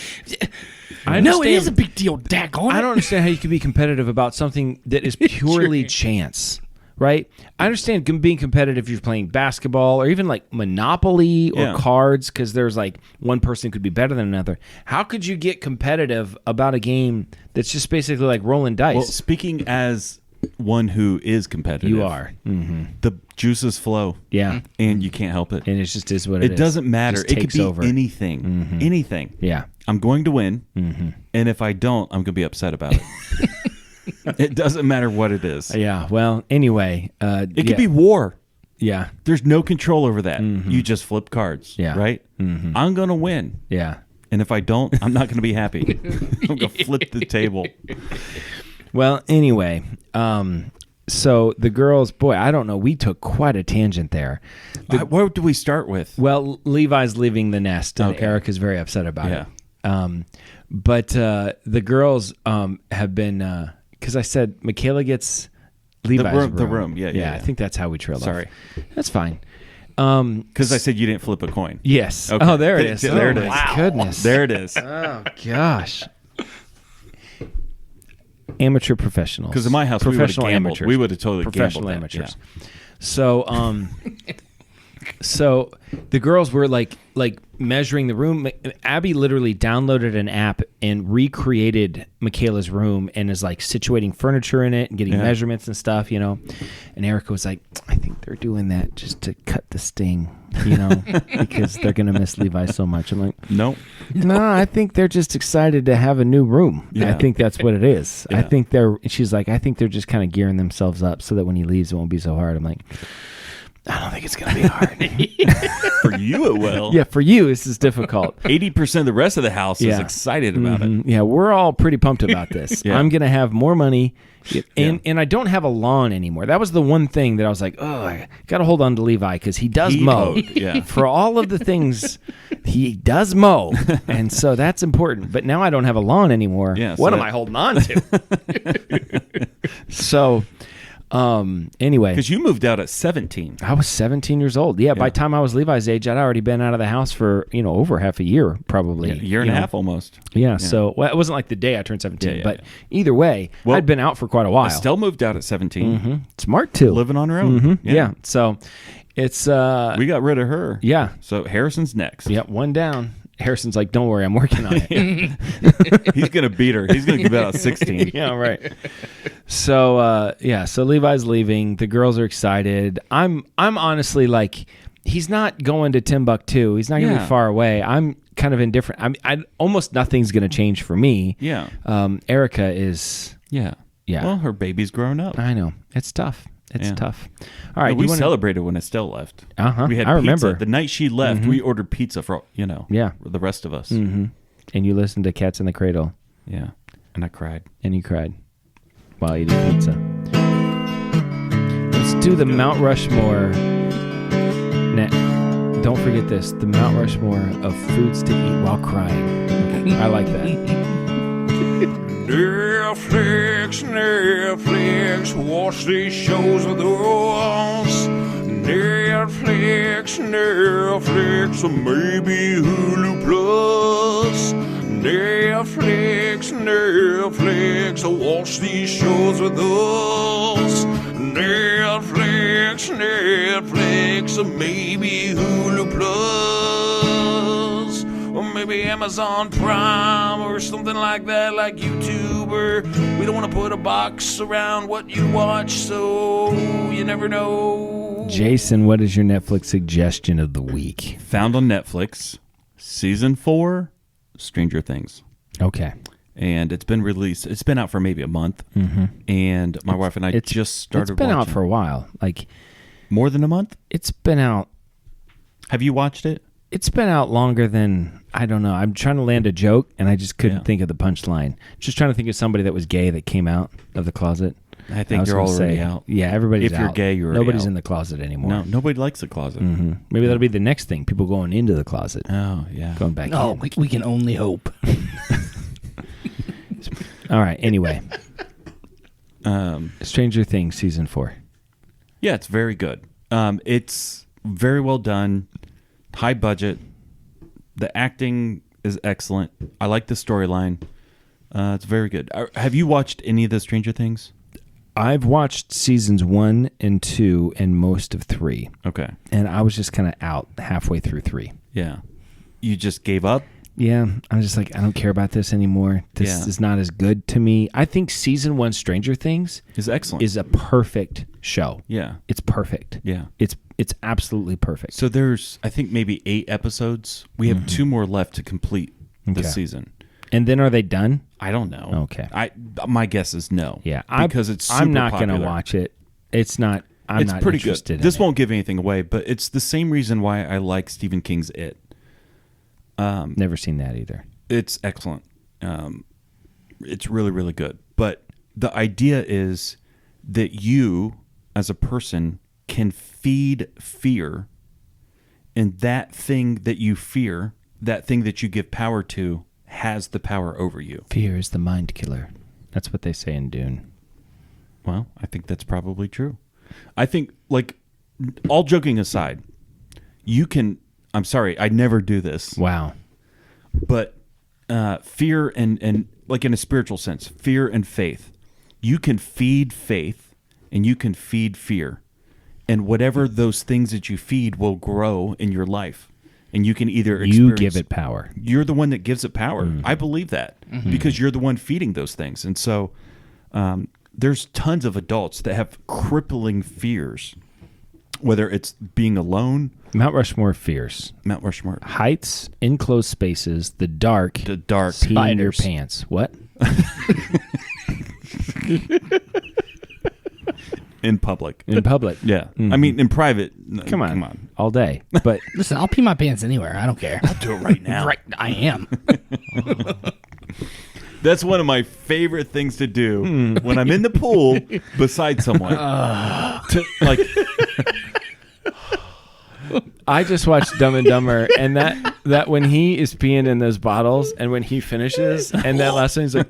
I no, it understand. is a big deal. Daggone it. I don't understand how you can be competitive about something that is purely Sure. chance, right? I understand being competitive if you're playing basketball or even like Monopoly or Yeah. cards, because there's like one person could be better than another. How could you get competitive about a game that's just basically like rolling dice? Well, speaking as one who is competitive, you are. Mm-hmm. The juices flow. Yeah. And you can't help it. And it just is what it is. It doesn't matter. Just It could takes be over. anything. Anything. Yeah. I'm going to win. And if I don't, I'm going to be upset about it. It doesn't matter what it is. Yeah. Well, anyway. It could be war. Yeah. There's no control over that. You just flip cards. Yeah. Right? I'm going to win. Yeah. And if I don't, I'm not going to be happy. I'm going to flip the table. Well, anyway, so the girls, boy, I don't know. We took quite a tangent there. What do we start with? Well, Levi's leaving the nest, and Okay. Eric is very upset about Yeah. it. But the girls have been, because I said Michaela gets Levi's room. the room. Yeah, yeah. I think that's how we trailed off. Sorry. That's fine. Because I said you didn't flip a coin. Yes. Okay. Oh, there it is. There it Oh, is. my goodness. There it is. Oh, gosh. Amateur professionals. Because in my house, we would have professional gambled. amateurs. We would have totally professional gambled that, amateurs. So, so the girls were like measuring the room. Abby literally downloaded an app and recreated Michaela's room and is like situating furniture in it and getting measurements and stuff, you know. And Erica was like, I think they're doing that just to cut the sting, you know, because they're going to miss Levi so much. I'm like, Nope. no, I think they're just excited to have a new room. Yeah. I think that's what it is. Yeah. I think she's like, I think they're just kind of gearing themselves up so that when he leaves, it won't be so hard. I'm like, I don't think it's going to be hard. For you, it will. Yeah, for you, this is difficult. 80% of the rest of the house is Yeah. excited about it. Yeah, we're all pretty pumped about this. Yeah. I'm going to have more money. And I don't have a lawn anymore. That was the one thing that I was like, oh, I got to hold on to Levi because he does He mow. mowed, yeah. For all of the things, he does mow. And so that's important. But now I don't have a lawn anymore. Yeah, so what am that- I holding on to? So, anyway. Because you moved out at 17. I was 17 years old. Yeah, by the time I was Levi's age, I'd already been out of the house for, over half a year, probably. A year and a half almost. Yeah, so it wasn't like the day I turned 17, Yeah, but yeah. either way, Well, I'd been out for quite a while. Estelle moved out at 17. Smart too. Living on her own. Yeah. So it's We got rid of her. yeah. So Harrison's next. Yeah, one down. Harrison's like, "Don't worry, I'm working on it." He's going to beat her. He's going to give out 16. Yeah, right. So so Levi's leaving. The girls are excited. I'm honestly like, he's not going to Timbuktu. He's not going to be far away. I'm kind of indifferent. Almost nothing's going to change for me. Yeah. Erica is. Yeah. Yeah. Well, her baby's grown up. I know. It's tough. It's tough. All right. No, we celebrated when Estelle left. Uh-huh. We had I pizza. remember. The night she left, we ordered pizza for, the rest of us. Mm-hmm. And you listened to Cats in the Cradle. Yeah. And I cried. And you cried while eating pizza. Let's do the Mount Rushmore. Don't forget this. The Mount Rushmore of foods to eat while crying. Okay. I like that. Netflix, watch these shows with us. Netflix, or maybe Hulu Plus. Netflix, watch these shows with us. Netflix, or maybe Hulu Plus. Or maybe Amazon Prime or something like that, like YouTube. Or we don't want to put a box around what you watch, so you never know. Jason, what is your Netflix suggestion of the week? Found on Netflix, season 4, Stranger Things. Okay. And it's been released. It's been out for maybe a month. Mm-hmm. And my wife and I just started It's been out watching. for a while. Like, more than a month? it's been out. Have you watched it? It's been out longer than, I don't know. I'm trying to land a joke, and I just couldn't think of the punchline. Just trying to think of somebody that was gay that came out of the closet. I think was you're gonna already say, out. Yeah, everybody's If out. you're gay, you're already Nobody's out. in the closet anymore. No, nobody likes the closet. Mm-hmm. Maybe that'll be the next thing. People going into the closet. Oh, yeah. Going back Oh, in. we can only hope. All right, anyway. Stranger Things Season 4. Yeah, it's very good. It's very well done, high budget. The acting is excellent. I like the storyline. It's very good. Have you watched any of the Stranger Things? I've watched seasons 1 and 2 and most of 3. Okay. And I was just kind of out halfway through 3. Yeah. You just gave up? Yeah, I'm just like, I don't care about this anymore. This Yeah. is not as good to me. I think season 1 Stranger Things It's excellent. is a perfect show. Yeah. It's perfect. Yeah. It's absolutely perfect. So there's, I think, maybe 8 episodes. We have 2 more left to complete this season. And then are they done? I don't know. Okay. My guess is no. Yeah, because it's super I'm not popular. gonna watch it. It's not. I'm It's not pretty good. interested. This in it. won't give anything away, but it's the same reason why I like Stephen King's It. Never seen that either. It's excellent. It's really, really good. But the idea is that you, as a person, can feed fear, and that thing that you fear, that thing that you give power to, has the power over you. Fear is the mind killer. That's what they say in Dune. Well, I think that's probably true. I think, like, all joking aside, you can. I'm sorry, I never do this. Wow. But fear and like in a spiritual sense, fear and faith. You can feed faith and you can feed fear. And whatever those things that you feed will grow in your life. And you can either experience... You give it power. You're the one that gives it power. I believe that. Because you're the one feeding those things. And so there's tons of adults that have crippling fears. Whether it's being alone... Mount Rushmore of Fears. Mount Rushmore. Heights, enclosed spaces, the dark, peeing in your Spiders. pants. What? In public. In public. Yeah. I mean, in private. Come on. All day. But Listen, I'll pee my pants anywhere. I don't care. I'll do it right now. Right, I am. That's one of my favorite things to do when I'm in the pool beside someone. Like, I just watched Dumb and Dumber, and that when he is peeing in those bottles, and when he finishes, and that last one, he's like,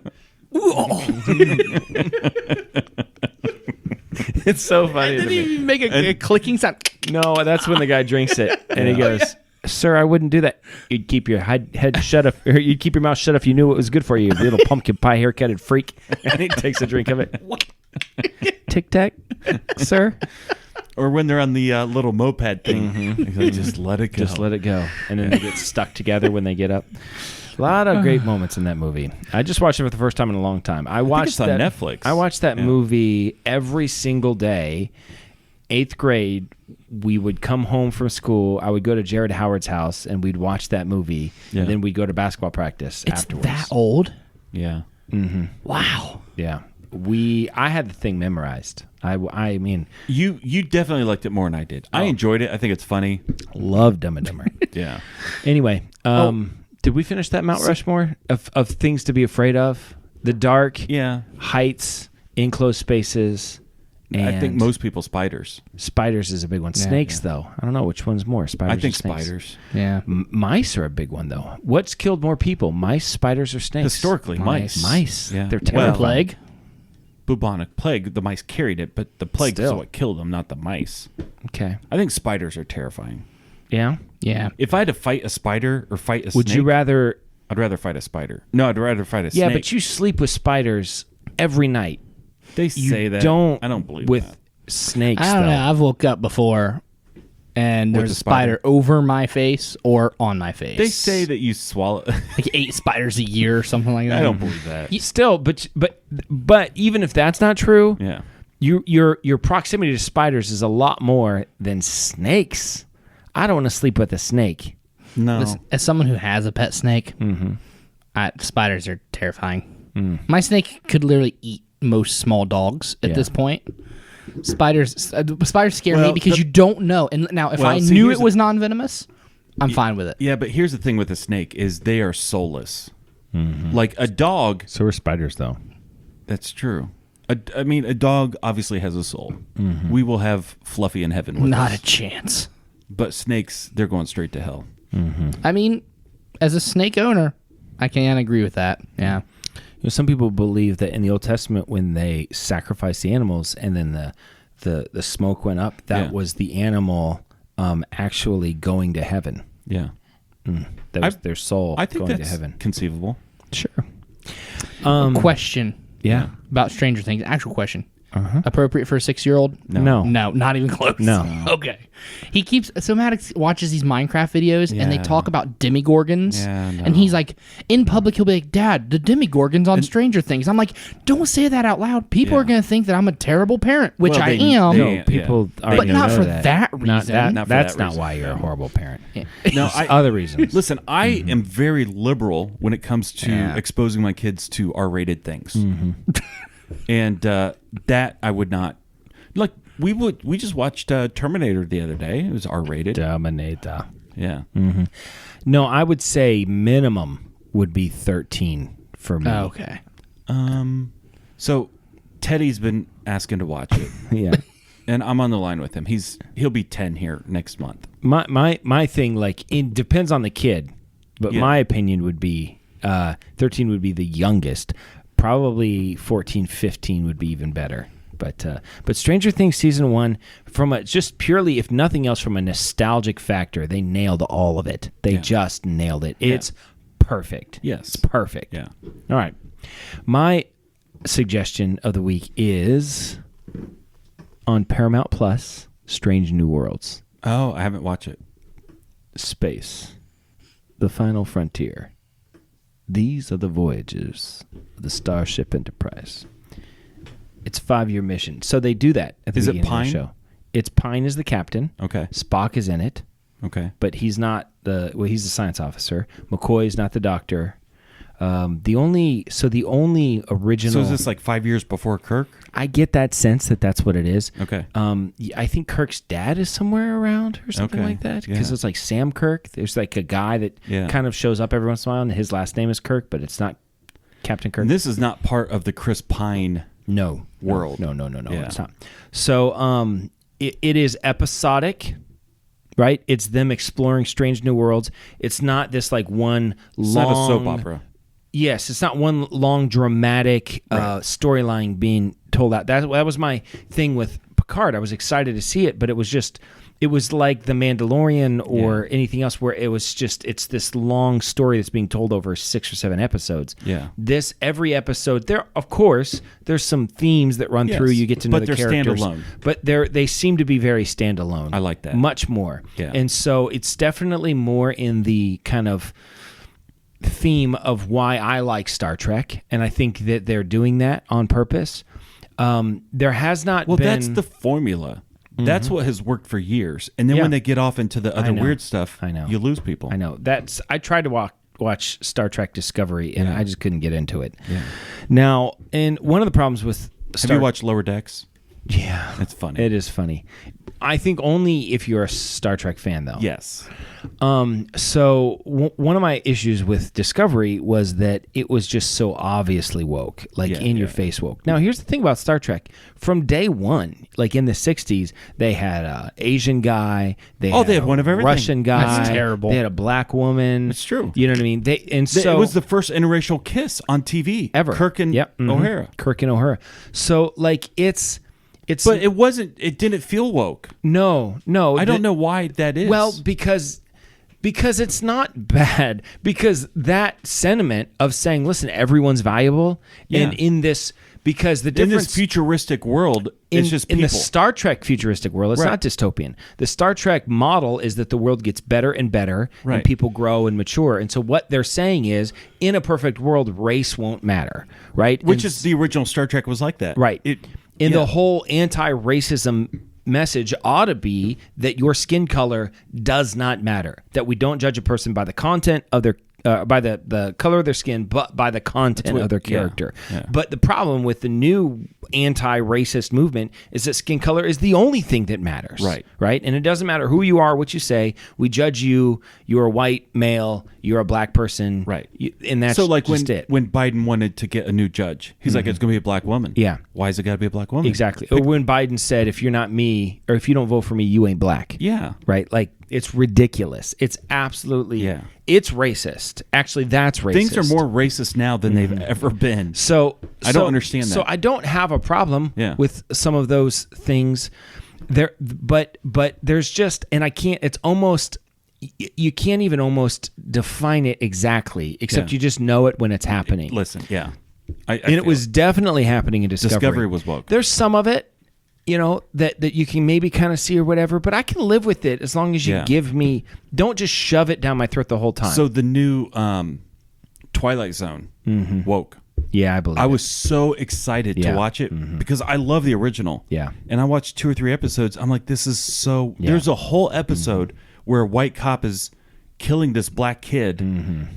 it's so funny. Didn't To me. even make a clicking sound. No, that's when the guy drinks it, and he goes, "Sir, I wouldn't do that. You'd keep your head shut up, or you'd keep your mouth shut if you knew it was good for you, you little pumpkin pie haircutted freak." And he takes a drink of it. Tic Tac, sir. or when they're on the little moped thing. He's like, just let it go. Just let it go. And then they get stuck together when they get up. A lot of great moments in that movie. I just watched it for the first time in a long time. I watched it's on that Netflix. I watched that movie every single day 8th grade, we would come home from school. I would go to Jared Howard's house, and we'd watch that movie. Yeah. And then we'd go to basketball practice afterwards. That old? Yeah. Wow. Yeah. I had the thing memorized. I mean, You definitely liked it more than I did. I enjoyed it. I think it's funny. love Dumb and Dumber. Yeah. Anyway, did we finish that Mount Rushmore of things to be afraid of? The dark, Yeah. heights, enclosed spaces. And I think most people spiders. spiders is a big one. Snakes, though, I don't know which one's more. Spiders. I think or snakes? spiders. Yeah. Mice are a big one, though. What's killed more people, mice, spiders, or snakes? Historically, mice. Mice. Yeah. They're Well, terrible. Plague? Bubonic plague. The mice carried it, but the plague is Still. what killed them, not the mice. Okay. I think spiders are terrifying. Yeah. Yeah. If I had to fight a spider or fight a Would snake, you rather? I'd rather fight a spider. No, I'd rather fight a Yeah, snake. but you sleep with spiders every night. They You say that. don't. I don't believe with that. snakes. I don't though. know. I've woke up before and With there's a a spider over my face or on my face. They say that you swallow. like 8 spiders a year or something like that. I don't believe that. Still, but even if that's not true, Yeah. your proximity to spiders is a lot more than snakes. I don't want to sleep with a snake. No. Listen, as someone who has a pet snake, spiders are terrifying. My snake could literally eat most small dogs at Yeah. this point. Spiders scare Well, me because the- you don't know. And now, if Well, I see, knew here's it was non-venomous, I'm fine with it. Yeah, but here's the thing with a snake is they are soulless. Like a dog, So are spiders, though. that's true. I mean, a dog obviously has a soul. We will have Fluffy in heaven with Not us. a chance. But snakes, they're going straight to hell. I mean, as a snake owner, I can agree with that. Yeah. Some people believe that in the Old Testament, when they sacrificed the animals and then the smoke went up, that Yeah. was the animal actually going to heaven. Yeah. That was their soul I think going to that's heaven. conceivable. Sure. Question Yeah. about Stranger Things. Actual question. Appropriate for a 6-year-old? No. No, not even close. No. Okay. He keeps so Maddox watches these Minecraft videos and they Yeah. talk about demigorgons. Yeah, no. And he's like, in public, he'll be like, Dad, the demigorgons on Stranger Things. I'm like, don't say that out loud. People Yeah. are going to think that I'm a terrible parent, which Well, I they- am. they- No, people yeah. already But not know for that. that Not reason. Not for that's that not reason. why you're a horrible parent. No, There's other reasons. Listen, I am very liberal when it comes to Yeah. exposing my kids to R-rated things, and that I would not like. We just watched Terminator the other day. It was R-rated. Dominator. Yeah, No, I would say minimum would be 13 for me. Okay. So Teddy's been asking to watch it, Yeah. and I'm on the line with him. He'll be 10 here next month. My thing, like, it depends on the kid, but Yeah. my opinion would be 13 would be the youngest. Probably 14, 15 would be even better. But Stranger Things season 1, from just purely, if nothing else, from a nostalgic factor, they nailed all of it. They just nailed it. It's perfect. Yes. It's perfect. Yeah. All right. My suggestion of the week is on Paramount Plus, Strange New Worlds. Oh, I haven't watched it. Space. The Final Frontier. These are the voyages of the Starship Enterprise. It's a 5-year mission. So they do that at the Is it beginning of Pine? the show. It's Pine is the captain. Okay. Spock is in it, Okay. but he's not he's the science officer. McCoy is not the doctor. The only original. So is this like 5 years before Kirk? I get that sense that that's what it is. Okay. I think Kirk's dad is somewhere around or something Okay. like that because Yeah. it's like Sam Kirk. There's like a guy that Yeah. kind of shows up every once in a while, and his last name is Kirk, but it's not Captain Kirk. And this is not part of the Chris Pine. No world. No, Yeah. it's not. So it is episodic, right? It's them exploring strange new worlds. It's not this like one It's long not a soap opera. Yes, it's not one long dramatic storyline being told out. That was my thing with Picard. I was excited to see it, but it was like The Mandalorian or anything else where it's this long story that's being told over 6 or 7 episodes. Yeah. Every episode, of course, there's some themes that run Yes, through. You get to know but the they're characters. standalone. But they seem to be very standalone. I like that. Much more. Yeah. And so it's definitely more in the kind of theme of why I like Star Trek, and I think that they're doing that on purpose. There has not Well, been. that's the formula. That's what has worked for years. And then Yeah. when they get off into the other know. weird stuff, I know. you lose people. I know. I tried to watch Star Trek Discovery, and I just couldn't get into it. Yeah. Now, and one of the problems with Have you watched Lower Decks? Yeah. It's funny. It is funny. I think only if you're a Star Trek fan, though. Yes. So one of my issues with Discovery was that it was just so obviously woke, like in your face woke. Now, here's the thing about Star Trek. From day one, like in the 60s, they had an Asian guy. They had one of everything. Russian guy. That's terrible. They had a black woman. It's true. You know what I mean? It was the first interracial kiss on TV ever. Kirk and O'Hara. Kirk and O'Hara. So like it's. But it wasn't. It didn't feel woke. No. I don't know why that is. Well, because it's not bad. Because that sentiment of saying, "Listen, everyone's valuable," and in this, because the in difference this futuristic world, it's just people. in the Star Trek futuristic world, it's not dystopian. The Star Trek model is that the world gets better and better, and people grow and mature. And so what they're saying is, in a perfect world, race won't matter, right? Which is the original Star Trek was like that, right? The whole anti-racism message ought to be that your skin color does not matter. That we don't judge a person by the content of their by the color of their skin, but by the content of their character. Yeah. But the problem with the new anti-racist movement is that skin color is the only thing that matters. Right? And it doesn't matter who you are, what you say. We judge you. You're a white male. You're a black person. Right. And that's so like just when Biden wanted to get a new judge, he's like, it's going to be a black woman. Yeah. Why is it got to be a black woman? Exactly. Or when Biden said, if you're not me, or if you don't vote for me, you ain't black. Yeah. Right? Like, it's ridiculous. It's absolutely, it's racist. Actually, that's racist. Things are more racist now than they've ever been. So I don't understand that. So I don't have a problem with some of those things there, but there's just, and I can't, it's almost, you can't even almost define it exactly, except you just know it when it's happening. Listen, and it was definitely happening in Discovery. Discovery was woke. There's some of it, you know, that you can maybe kind of see or whatever, but I can live with it as long as you give me, don't just shove it down my throat the whole time. So the new Twilight Zone woke. Yeah, I believe I was so excited to watch it because I love the original. Yeah. And I watched 2 or 3 episodes. I'm like, this is so... There's a whole episode where a white cop is killing this black kid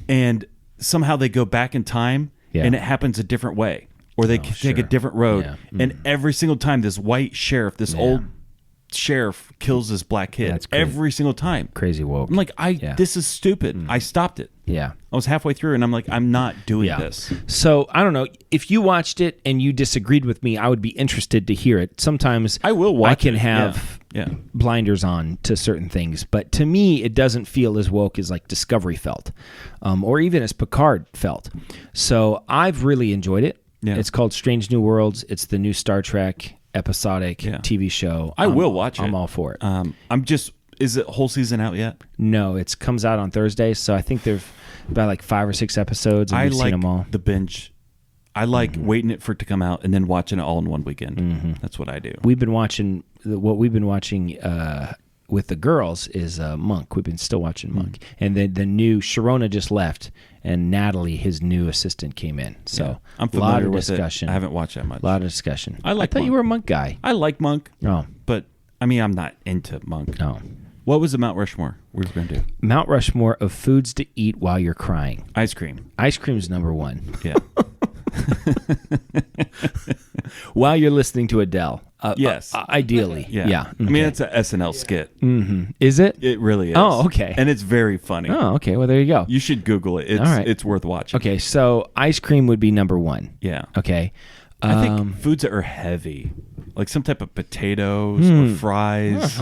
and somehow they go back in time and it happens a different way. Or they take a different road. Yeah. And every single time this white sheriff, this old sheriff kills this black kid. That's crazy. Every single time. Crazy woke. I'm like, this is stupid. I stopped it. Yeah. I was halfway through and I'm like, I'm not doing this. So I don't know. If you watched it and you disagreed with me, I would be interested to hear it. Sometimes I will watch I can it. have blinders on to certain things. But to me, it doesn't feel as woke as like Discovery felt. Or even as Picard felt. So I've really enjoyed it. Yeah. It's called Strange New Worlds. It's the new Star Trek episodic TV show. I will watch it. I'm all for it. Is it whole season out yet? No, it comes out on Thursday. So I think there's about like 5 or 6 episodes, and we've seen them all. The binge. I like waiting it for it to come out and then watching it all in one weekend. That's what I do. We've been watching with the girls is Monk. We've been still watching Monk, and then the new Sharona just left, and Natalie, his new assistant, came in. So I'm familiar with discussion. I haven't watched that much. A lot of discussion. I thought you were a Monk guy. I like Monk. Oh, but I mean, I'm not into Monk. No. What was the Mount Rushmore we were going to do? Mount Rushmore of foods to eat while you're crying. Ice cream. Ice cream's number 1. Yeah. While you're listening to Adele. Yes. Ideally. Yeah. Okay. I mean, it's an SNL skit. Is it? It really is. Oh, okay. And it's very funny. Oh, okay. Well, there you go. You should Google it. It's worth watching. Okay, so ice cream would be number 1. Yeah. Okay. I think foods that are heavy, like some type of potatoes or fries.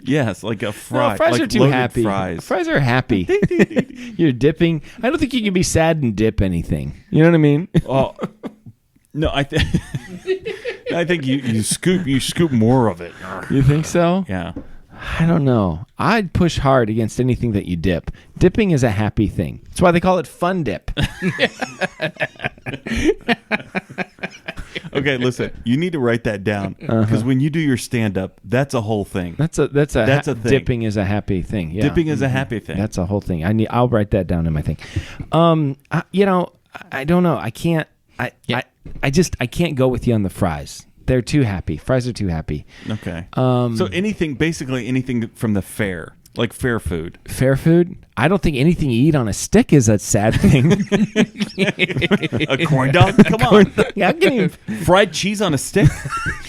Yes, like a fry. No, fries like are too happy. Fries. Fries are happy. You're dipping. I don't think you can be sad and dip anything. You know what I mean? Oh, no, I think you scoop more of it. You think so? Yeah. I don't know. I'd push hard against anything that you dip. Dipping is a happy thing. That's why they call it fun dip. Okay, listen. You need to write that down because when you do your stand-up, that's a whole thing. That's a thing. Dipping is a happy thing. Yeah. Dipping is a happy thing. That's a whole thing. I'll write that down in my thing. I don't know. I can't. I can't go with you on the fries. They're too happy. Fries are too happy. Okay. So basically anything from the fair, like fair food. Fair food? I don't think anything you eat on a stick is a sad thing. A corn dog? Come on. Yeah, I'm getting Fried cheese on a stick?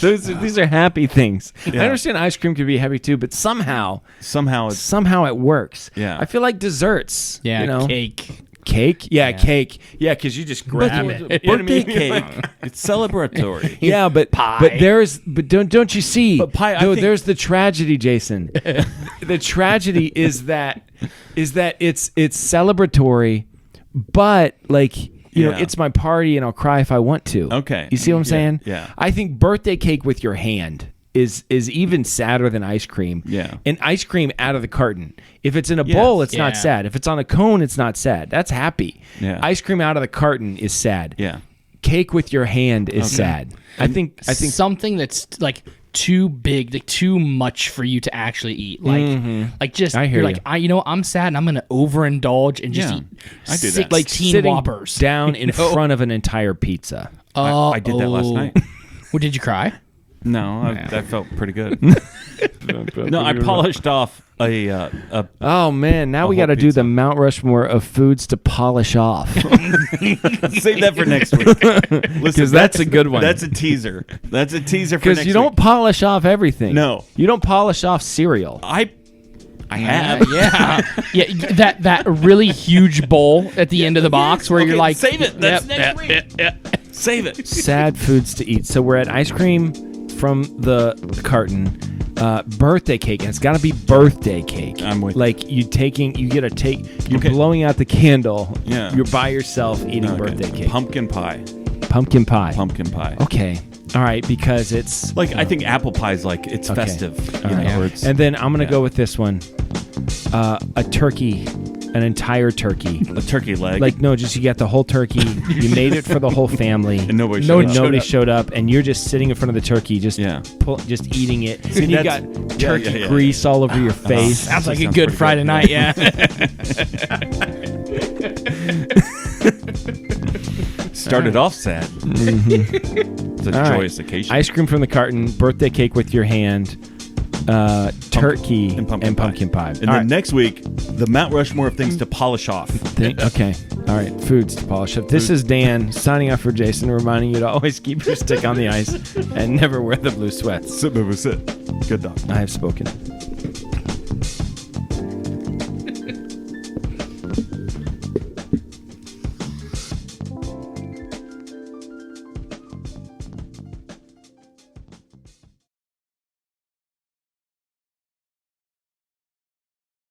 these are happy things. Yeah. I understand ice cream can be happy too, but somehow it works. Yeah. I feel like desserts. Yeah, cake. Cake? Yeah, cake. Yeah, because you just grab it. Birthday cake. It's celebratory. Yeah, but don't you see? But pie, I though, think- there's the tragedy, Jason. The tragedy is that it's celebratory, but like you know, it's my party and I'll cry if I want to. Okay. You see what I'm saying? Yeah. I think birthday cake with your hand is even sadder than ice cream. Yeah. And ice cream out of the carton. If it's in a bowl, it's not sad. If it's on a cone, it's not sad. That's happy. Yeah. Ice cream out of the carton is sad. Yeah. Cake with your hand is sad. I think something that's like too big, like too much for you to actually eat. Like just I hear you're like, I'm sad and I'm gonna overindulge and just Yeah. eat I do that. 16 sitting Whoppers down in front of an entire pizza. I did that last night. Well, did you cry? No, that felt pretty good. No, I polished off a Oh man, now we whole got to do pizza. the Mount Rushmore of foods to polish off. save that for next week. Listen, 'Cause that's a good one. That's a teaser. That's a teaser for Because next you don't week. polish off everything. No. You don't polish off cereal. I have. Yeah, that really huge bowl at the end of the box where Okay, you're like, save it. That's Yep, next week. Save it. Sad foods to eat. So we're at ice cream from the carton. Birthday cake, and it's got to be birthday cake. I'm with like you're blowing out the candle. Yeah. You're by yourself eating birthday cake. Pumpkin pie. Pumpkin pie. Pumpkin pie. Okay. All right, because it's Like I think apple pie is like it's festive. All You right. know, or it's, And then I'm gonna go with this one. A turkey, an entire turkey. a turkey leg. Like no, just you got the whole turkey. You made it for the whole family. And nobody nobody showed up. showed up, and you're just sitting in front of the turkey, just eating it. And you got that's- turkey yeah. grease all over your face. sounds like a sounds good pretty Friday good. night, yeah. Started off sad. It's a All right. joyous occasion. Ice cream from the carton, birthday cake with your hand, turkey, and pumpkin pie. And then next week, the Mount Rushmore of things to polish off. Okay. All right. Foods to polish up. This is Dan signing off for Jason, reminding you to always keep your stick on the ice and never wear the blue sweats. Sit, baby, sit. Good dog. I have spoken.